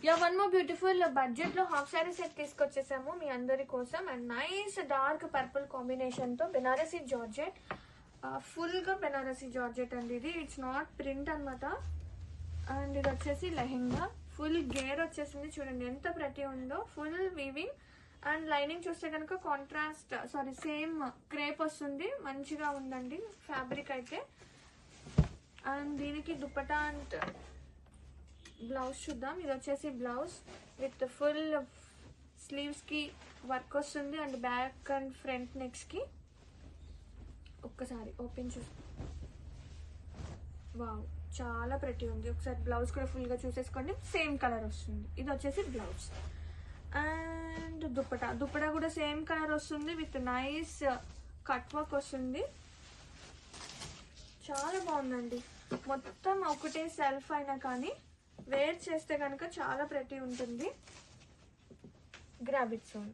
Yeah one more beautiful budget లో half sorry set తీసుకొచ్చేసాము మీ అందరి కోసం. And nice dark purple combination తో Banarasi georgette, full గా బెనారసీ జార్జెట్ అండి ఇది. ఇట్స్ నాట్ ప్రింట్ అనమాట. అండ్ ఇది వచ్చేసి లెహెంగా, ఫుల్ గేర్ వచ్చేసింది. చూడండి ఎంత ప్రతి ఉందో, ఫుల్ వీవింగ్. అండ్ లైనింగ్ చూస్తే కనుక కాంట్రాస్ట్ సేమ్ క్రేప్ వస్తుంది. మంచిగా ఉందండి ఫ్యాబ్రిక్ అయితే. అండ్ దీనికి దుపట్టా అండ్ బ్లౌజ్ చూద్దాం. ఇది వచ్చేసి బ్లౌజ్ విత్ ఫుల్ స్లీవ్స్ కి వర్క్ వస్తుంది. And back and front necks కి ఒక్కసారి ఓపెన్ చూసి, వావ్ చాలా ప్రతి ఉంది. ఒకసారి బ్లౌజ్ కూడా ఫుల్ గా చూసేసుకోండి. సేమ్ కలర్ వస్తుంది. ఇది వచ్చేసి బ్లౌజ్. అండ్ దుపట్టా కూడా సేమ్ కలర్ వస్తుంది విత్ నైస్ కట్ వర్క్ వస్తుంది. చాలా బాగుందండి. మొత్తం ఒకటే సెల్ఫ్ అయినా కానీ వేర్ చేస్తే కనుక చాలా ప్రతి ఉంటుంది. Grab it son.